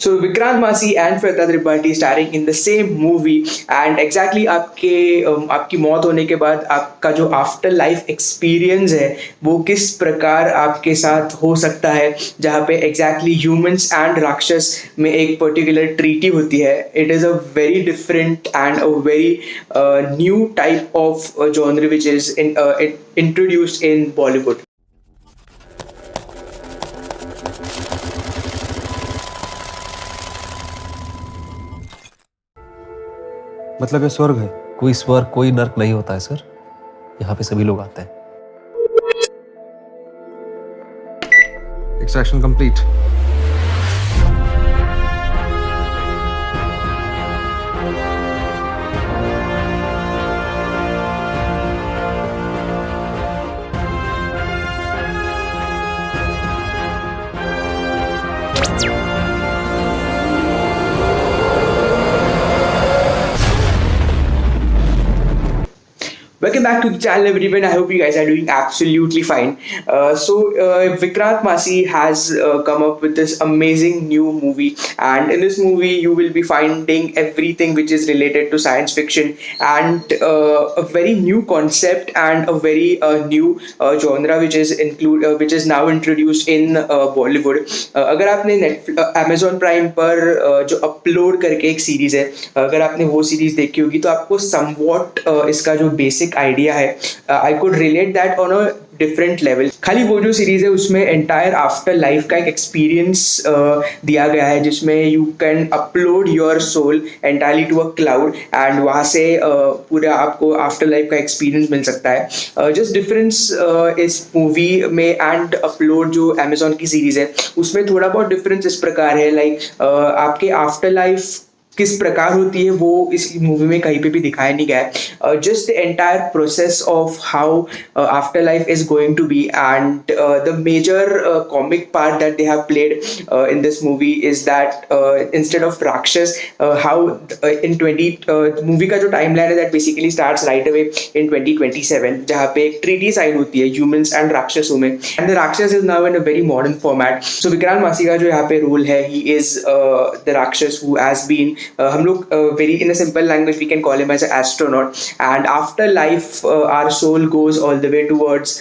So Vikrant Massey and Shweta Tripathi starring in the same movie, and exactly आपकी मौत होने के बाद आपका जो आफ्टर लाइफ एक्सपीरियंस है वो किस प्रकार आपके साथ हो सकता है, जहाँ पे एग्जैक्टली ह्यूमंस एंड राक्षस में एक पर्टिकुलर ट्रीटी होती है. It is a very different and a very new type of genre which is introduced in Bollywood. मतलब ये स्वर्ग है? कोई स्वर्ग कोई नर्क नहीं होता है सर, यहाँ पे सभी लोग आते हैं. Extraction complete. Welcome back to the channel, everyone. I hope you guys are doing absolutely fine. Vikrant Massey has come up with this amazing new movie, and in this movie, you will be finding everything which is related to science fiction and a very new concept and a very new genre which is now introduced in Bollywood. अगर आपने Amazon Prime पर जो upload करके एक series है, अगर आपने वो सीरीज देखी होगी तो आपको समवॉट इसका जो बेसिक आइडिया है, I could relate that on a different level. खाली वो जो सीरीज है उसमें एंटायर आफ्टर लाइफ का एक एक्सपीरियंस दिया गया है, जिसमें you can upload your soul entirely to a cloud and वहाँ से पूरा आपको आफ्टर लाइफ का एक्सपीरियंस मिल सकता है. जस्ट डिफरेंस इस मूवी में एंड अपलोड जो अमेजोन की सीरीज है उसमें थोड़ा बहुत डिफरेंस इस प्रकार है, लाइक आपके आफ्टर लाइफ किस प्रकार होती है वो इस मूवी में कहीं पे भी दिखाया नहीं गया है. Just the entire process of how after life is going to be and the major comic part that they have played in this movie is that instead of rakshas how in 20 movie का जो time line है that basically starts right away in 2027, जहाँ पे एक treaty sign होती है humans and राक्षसों में, and the rakshas is now in a very modern format. So Vikrant Massey का जो यहाँ पे रोल है, he is the rakshas who has been हम लोग very in a simple language we can call him as an astronaut, and after life our soul goes all the way towards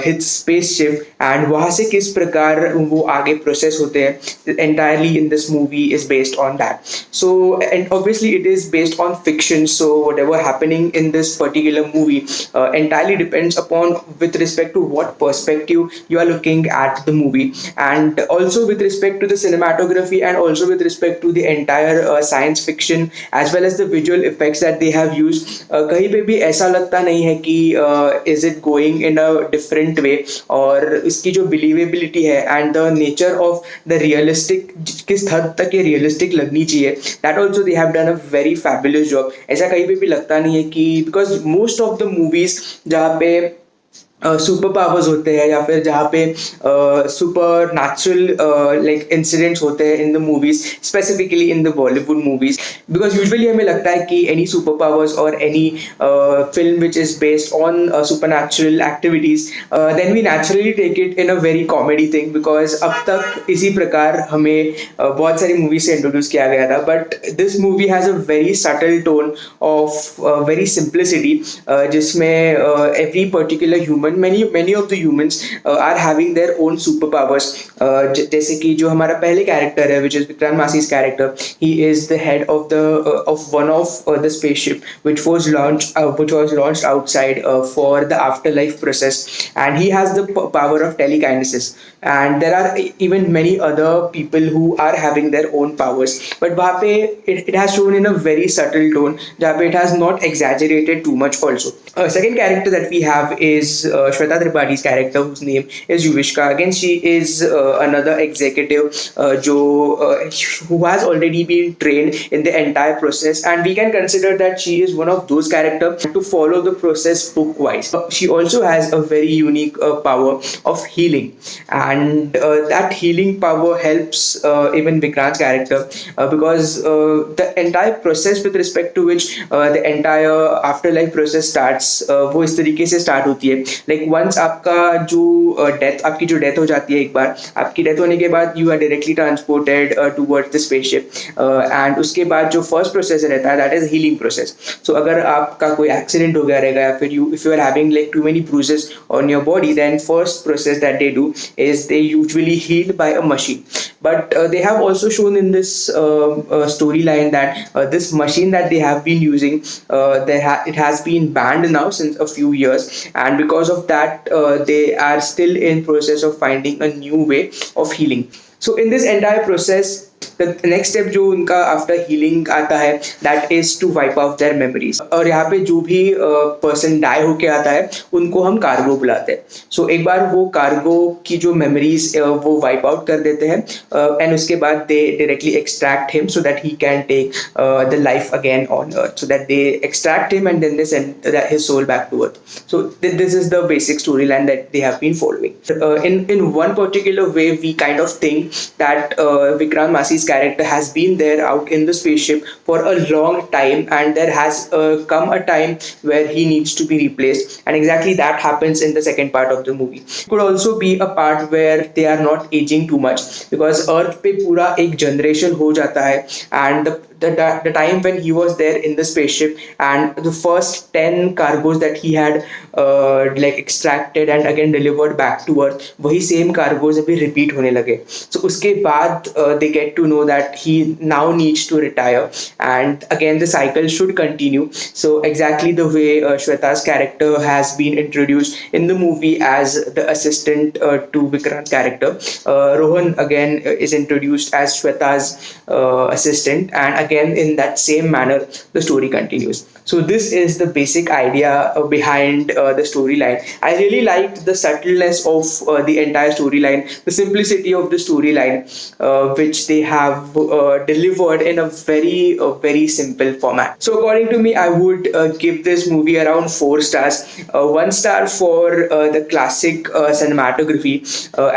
his spaceship, and वहाँ से किस प्रकार वो आगे process होते हैं entirely in this movie is based on that. So and obviously it is based on fiction, so whatever happening in this particular movie entirely depends upon with respect to what perspective you are looking at the movie, and also with respect to the cinematography and also with respect to the entire science fiction as well as the visual effects that they have used. कहीं पे भी ऐसा लगता नहीं है कि is it going in a different way, और इसकी जो believability है and the nature of the realistic, किस हद तक ये realistic लगनी चाहिए, that also they have done a very fabulous job. ऐसा कहीं पे भी लगता नहीं है कि because most of the movies जहाँ पे सुपर पावर्स होते हैं या फिर जहाँ पे सुपर नेचुरल लाइक इंसिडेंट्स होते हैं in the movies, specifically in the Bollywood movies, because usually हमें लगता है कि एनी सुपर पावर्स और any film which is based on super natural activities then we naturally take it in a very comedy thing, because अब तक इसी प्रकार हमें बहुत सारी मूवीज से इंट्रोड्यूस किया गया था. But this movie has a very subtle tone of very simplicity, जिसमें every particular human many of the humans are having their own superpowers. जैसे कि जो हमारा पहले कैरेक्टर है which is Vikrant मासी's character, he is the head of one of the spaceship which was launched outside for the afterlife process, and he has the power of telekinesis, and there are even many other people who are having their own powers, but वहाँ पे it has shown in a very subtle tone, जहाँ पे it has not exaggerated too much also. Second character that we have is Shweta Tripathi's character, whose name is Yuvishka. Again, she is another executive who has already been trained in the entire process, and we can consider that she is one of those characters to follow the process book-wise. She also has a very unique power of healing, and that healing power helps even Vikrant's character because the entire process with respect to which the entire afterlife process starts, वो इस तरीके से start होती है. Like once आपका जो death हो जाती है, एक बार आपकी डेथ होने के बाद you are directly transported towards the spaceship, and उसके बाद जो फर्स्ट प्रोसेस रहता है that is healing process. So अगर आपका कोई एक्सीडेंट हो गया रहेगा या फिर if you are having like too many bruises on your body, then first process that they do is they usually healed by a machine. But they have also shown in this storyline that this machine that they have been using, it has been banned now since a few years, and because of that they are still in process of finding a new way of healing. So in this entire process, the next step जो उनका after healing आता है that is to wipe out their memories. और यहाँ पे जो भी person die होके आता है उनको हम कार्गो बुलाते हैं. सो एक बार वो कार्गो की जो मेमोरीज वो वाइप आउट कर देते हैं, एंड उसके बाद they directly extract him so that he can take the life again on earth. So that they extract him and then they send his soul back to earth. So this is the basic story line that they have been following. In one particular way we kind of think that Vikrant Massi's character has been there out in the spaceship for a long time, and there has come a time where he needs to be replaced, and exactly that happens in the second part of the movie. It could also be a part where they are not aging too much because Earth पे पूरा एक generation हो जाता है, and the time when he was there in the spaceship and the first 10 cargos that he had like extracted and again delivered back to Earth, वही same cargos अभी repeat होने लगे. So उसके बाद they get to know that he now needs to retire, and again the cycle should continue. So exactly the way Shweta's character has been introduced in the movie as the assistant to Vikrant's character, Rohan again is introduced as Shweta's assistant, and again in that same manner the story continues. So this is the basic idea behind the storyline. I really liked the subtleness of the entire storyline, the simplicity of the storyline, which they have delivered in a very simple format. So according to me, I would give this movie around 4 stars. 1 star for the classic cinematography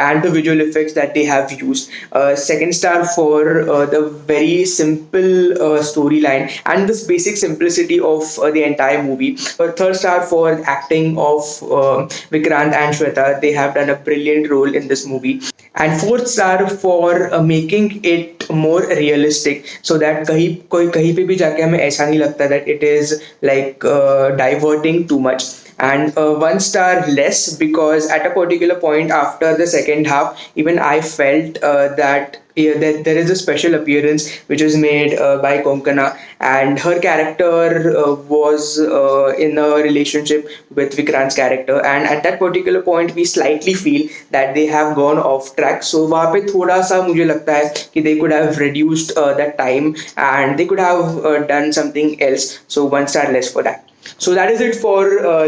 and the visual effects that they have used. Second star for the very simple storyline and this basic simplicity of the entire movie. Third star for acting of Vikrant and Shweta. They have done a brilliant role in this movie. And fourth star for making it more realistic, so that कहीं पे भी जाके हमें ऐसा नहीं लगता that it is like diverting too much. And 1 star less because at a particular point after the second half, even I felt that there is a special appearance which is made by Konkana, and her character was in a relationship with Vikrant's character, and at that particular point we slightly feel that they have gone off track. So वहाँ पे थोड़ा सा मुझे लगता है कि they could have reduced that time and they could have done something else. So 1 star less for that. So that is it for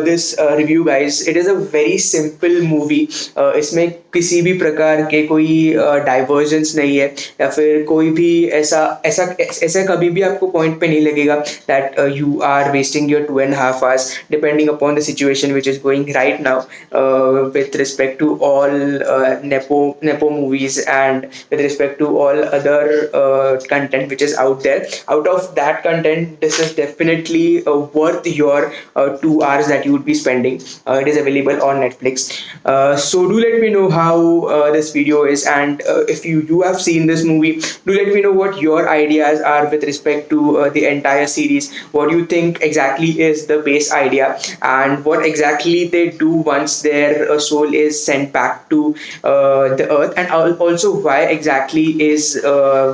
this review, guys. It is a very simple movie. इसमें किसी भी प्रकार के कोई divergence नहीं है या फिर कोई भी ऐसा कभी भी आपको point पे नहीं लगेगा that you are wasting your 2.5 hours depending upon the situation which is going right now with respect to all nepo movies and with respect to all other content which is out there. Out of that content, this is definitely worth your 2 hours that you would be spending. It is available on Netflix. So do let me know how this video is, and if you have seen this movie, do let me know what your ideas are with respect to the entire series. What do you think exactly is the base idea, and what exactly they do once their soul is sent back to the earth, and also why exactly is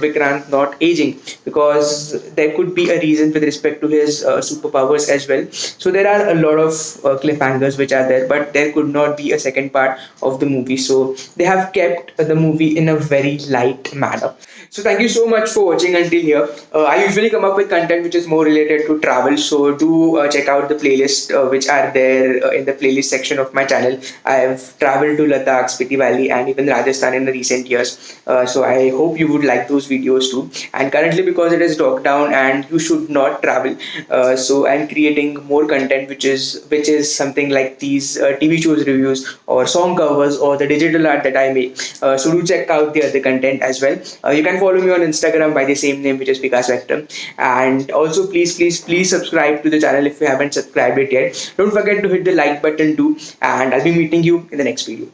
Vikrant not aging, because there could be a reason with respect to his superpowers as well. So there are a lot of cliffhangers which are there, but there could not be a second part of the movie. So they have kept the movie in a very light manner. So thank you so much for watching until here. I usually come up with content which is more related to travel, so do check out the playlist which are there in the playlist section of my channel. I have traveled to Ladakh, Spiti Valley and even Rajasthan in the recent years. So I hope you would like those videos too. And currently, because it is lockdown and you should not travel, so I'm creating more content which is something like these TV shows reviews or song covers or the digital digital art that I make. So do check out the other content as well. You can follow me on Instagram by the same name, which is Vikas Vector. And also, please subscribe to the channel if you haven't subscribed it yet. Don't forget to hit the like button too. And I'll be meeting you in the next video.